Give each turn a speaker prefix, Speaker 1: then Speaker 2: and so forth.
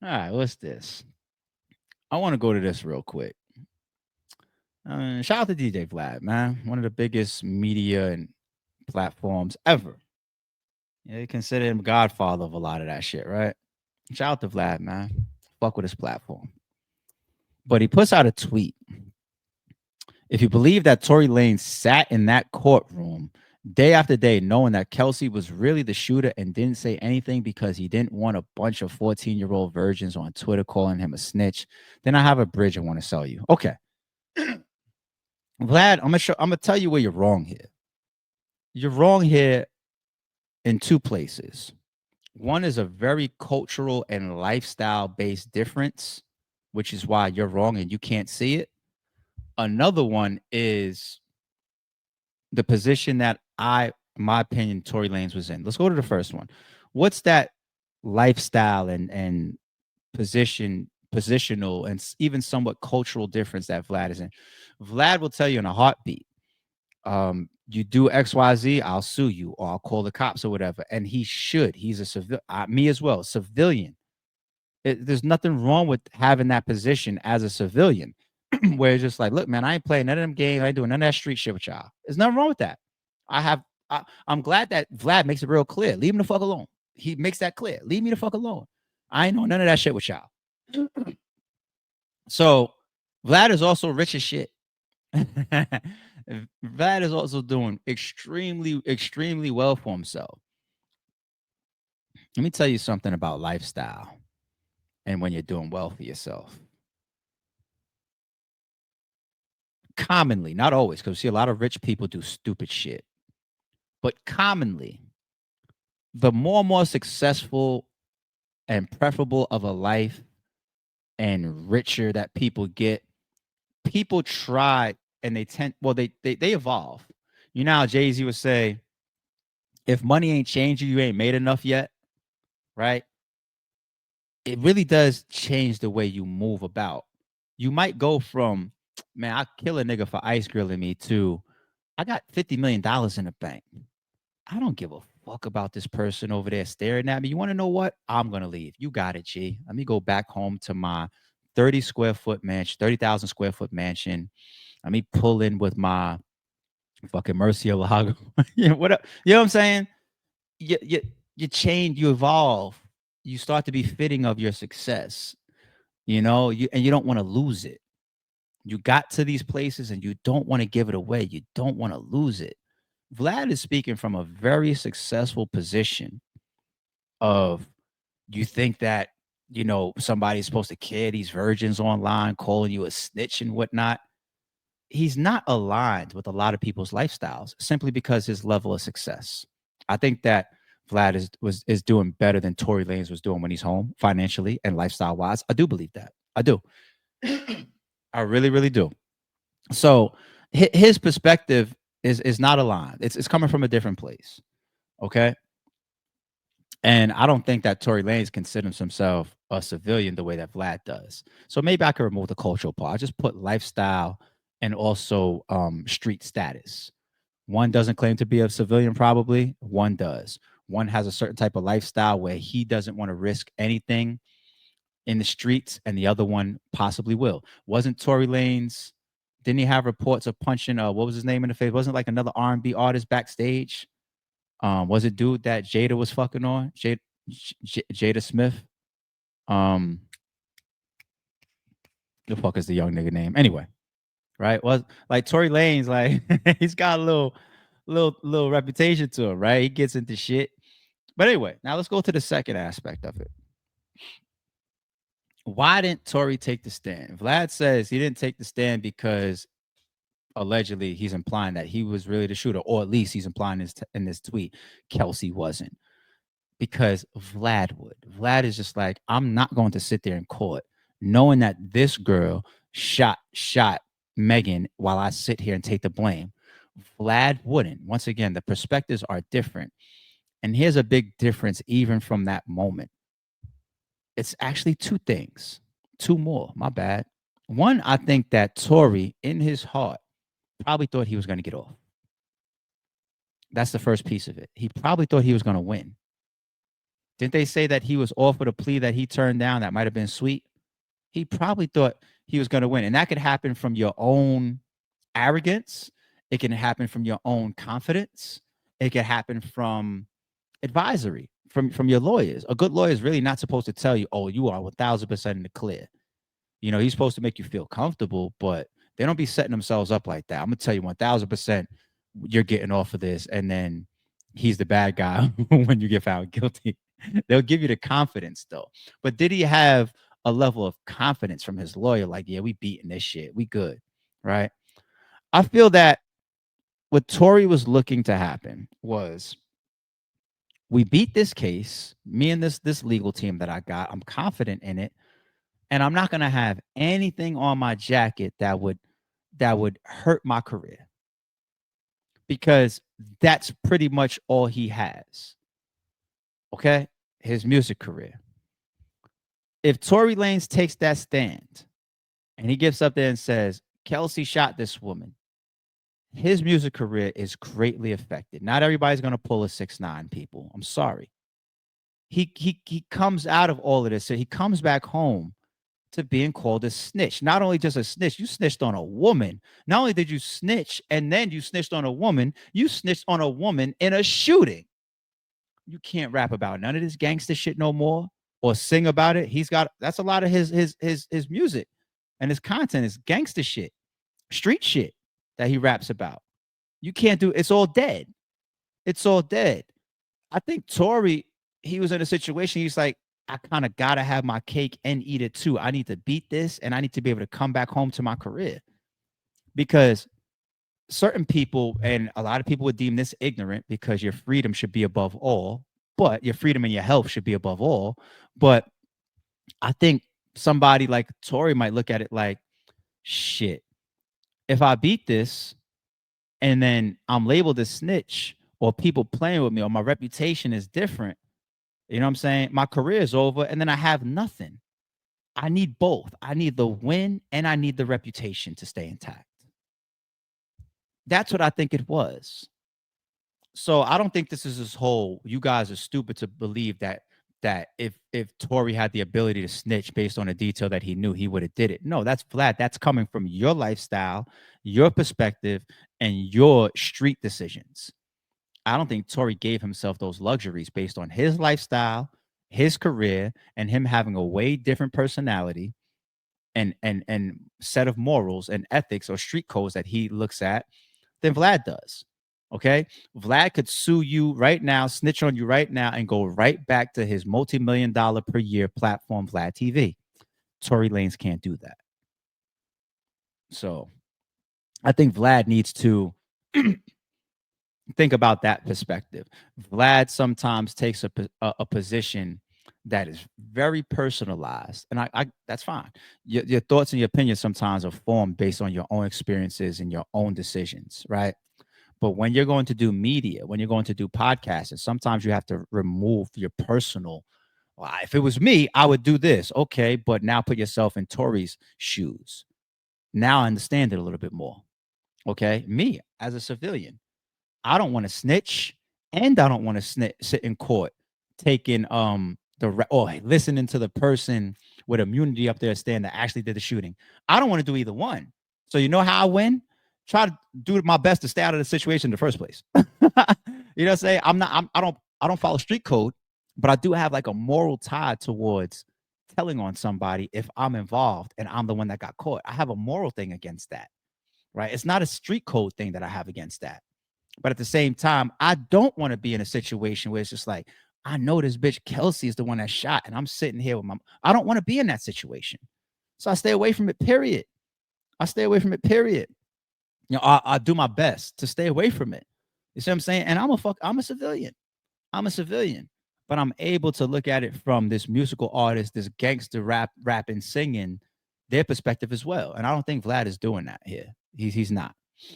Speaker 1: right, what's this? I want to go to this real quick. Shout out to DJ Vlad, man. One of the biggest media and platforms ever. Yeah, they consider him godfather of a lot of that shit, right? Shout out to Vlad, man. Fuck with his platform. But he puts out a tweet. If you believe that Tory Lanez sat in that courtroom day after day knowing that Kelsey was really the shooter and didn't say anything because he didn't want a bunch of 14-year-old virgins on Twitter calling him a snitch, then I have a bridge I want to sell you. Okay. Vlad, I'm gonna tell you where you're wrong here. You're wrong here in two places. One is a very cultural and lifestyle based difference, which is why you're wrong and you can't see it. Another one is the position that in my opinion, Tory Lanez was in. Let's go to the first one. What's that lifestyle and positional and even somewhat cultural difference that Vlad is in? Vlad will tell you in a heartbeat, you do XYZ, I'll sue you or I'll call the cops or whatever. And he should. He's a civil, me as well, civilian. There's nothing wrong with having that position as a civilian, where it's just like, look, man, I ain't playing none of them games. I ain't doing none of that street shit with y'all. There's nothing wrong with that. I have, I'm glad that Vlad makes it real clear. Leave him the fuck alone. He makes that clear. Leave me the fuck alone. I ain't doing none of that shit with y'all. So Vlad is also rich as shit. Vlad is also doing extremely, extremely well for himself. Let me tell you something about lifestyle and when you're doing well for yourself. Commonly, not always, because see a lot of rich people do stupid shit, but commonly, the more successful and preferable of a life and richer that people get, people try and they tend, well, they evolve. You know how Jay-Z would say, if money ain't changed you, you ain't made enough yet, right? It really does change the way you move about. You might go from, man, I kill a nigga for ice grilling me to, I got $50 million in the bank. I don't give a fuck about this person over there staring at me. You want to know what? I'm gonna leave. You got it, G. Let me go back home to my 30 square foot mansion, 30,000 square foot mansion. Let me pull in with my fucking Murcielago. You know what? You know what I'm saying? You change, you evolve, you start to be fitting of your success. And you don't want to lose it. You got to these places and you don't want to give it away. You don't want to lose it. Vlad is speaking from a very successful position of, you think that, somebody's supposed to care these virgins online calling you a snitch and whatnot. He's not aligned with a lot of people's lifestyles simply because his level of success. I think that Vlad is doing better than Tory Lanez was doing when he's home financially and lifestyle wise. I do believe that. I do. I really, really do. So his perspective is not aligned. It's coming from a different place. Okay. And I don't think that Tory Lanez considers himself a civilian the way that Vlad does. So maybe I could remove the cultural part. I just put lifestyle and also street status. One doesn't claim to be a civilian, probably. One does. One has a certain type of lifestyle where he doesn't want to risk anything in the streets, and the other one possibly will. Wasn't Tory Lanez? Didn't he have reports of punching? What was his name in the face? Wasn't like another R&B artist backstage? Was it dude that Jada was fucking on? Jada Smith. Um, the fuck is the young nigga name? Anyway, right? Was like Tory Lanez, like he's got a little reputation to him, right? He gets into shit. But anyway, now let's go to the second aspect of it. Why didn't Tory take the stand? Vlad says he didn't take the stand because allegedly he's implying that he was really the shooter, or at least he's implying in this tweet, Kelsey wasn't. Because Vlad would. Vlad is just like, I'm not going to sit there in court knowing that this girl shot Megan while I sit here and take the blame. Vlad wouldn't. Once again, the perspectives are different. And here's a big difference even from that moment. It's actually two things. Two more. My bad. One, I think that Tory, in his heart, probably thought he was going to get off. That's the first piece of it. He probably thought he was going to win. Didn't they say that he was offered a plea that he turned down that might have been sweet? He probably thought he was going to win. And that could happen from your own arrogance. It can happen from your own confidence. It can happen from advisory, from your lawyers. A good lawyer is really not supposed to tell you, oh, you are 1,000% in the clear. He's supposed to make you feel comfortable, but they don't be setting themselves up like that. I'm gonna tell you 1,000% you're getting off of this, and then he's the bad guy when you get found guilty. They'll give you the confidence though. But did he have a level of confidence from his lawyer? Like, yeah, we beating this shit. We good. Right. I feel that what Tory was looking to happen was we beat this case, me and this legal team that I got. I'm confident in it. And I'm not gonna have anything on my jacket that would hurt my career because that's pretty much all he has. Okay? His music career. If Tory Lanez takes that stand and he gets up there and says, Kelsey shot this woman, his music career is greatly affected. Not everybody's gonna pull a 6ix9ine, people. I'm sorry. He comes out of all of this. So he comes back home to being called a snitch. Not only just a snitch, you snitched on a woman. Not only did you snitch and then you snitched on a woman, you snitched on a woman in a shooting. You can't rap about none of this gangster shit no more or sing about it. That's a lot of his music and his content is gangster shit, street shit that he raps about. You can't do it's all dead. It's all dead. I think Tory, he was in a situation, he's like, I kind of gotta have my cake and eat it too. I need to beat this and I need to be able to come back home to my career. Because certain people, and a lot of people would deem this ignorant because your freedom should be above all, but your freedom and your health should be above all. But I think somebody like Tory might look at it like, shit, if I beat this and then I'm labeled a snitch or people playing with me or my reputation is different, you know what I'm saying? My career is over and then I have nothing. I need both. I need the win and I need the reputation to stay intact. That's what I think it was. So I don't think this is this whole you guys are stupid to believe that if Tory had the ability to snitch based on a detail that he knew, he would have did it. No, that's Vlad. That's coming from your lifestyle, your perspective, and your street decisions. I don't think Tory gave himself those luxuries based on his lifestyle, his career, and him having a way different personality and set of morals and ethics or street codes that he looks at than Vlad does. Okay. Vlad could sue you right now, snitch on you right now, and go right back to his multi-million-dollar per year platform, Vlad TV. Tory Lanez can't do that. So I think Vlad needs to think about that perspective. Vlad sometimes takes a position that is very personalized, and I that's fine. Your thoughts and your opinions sometimes are formed based on your own experiences and your own decisions, right? But when you're going to do media, when you're going to do podcasts, and sometimes you have to remove your personal. Well, if it was me, I would do this. Okay, but now put yourself in Tory's shoes. Now I understand it a little bit more. Okay, me as a civilian, I don't want to snitch, and I don't want to sit in court taking listening to the person with immunity up there stand that actually did the shooting. I don't want to do either one. So you know how I win? Try to do my best to stay out of the situation in the first place. You know what I'm saying? I don't follow street code, but I do have like a moral tie towards telling on somebody if I'm involved and I'm the one that got caught. I have a moral thing against that, right? It's not a street code thing that I have against that. But at the same time, I don't want to be in a situation where it's just like, I know this bitch Kelsey is the one that shot, and I'm sitting here with I don't want to be in that situation. So I stay away from it, period. I stay away from it, period. I do my best to stay away from it. You see what I'm saying? And I'm a civilian. I'm a civilian. But I'm able to look at it from this musical artist, this gangster rapping, singing, their perspective as well. And I don't think Vlad is doing that here. He's not.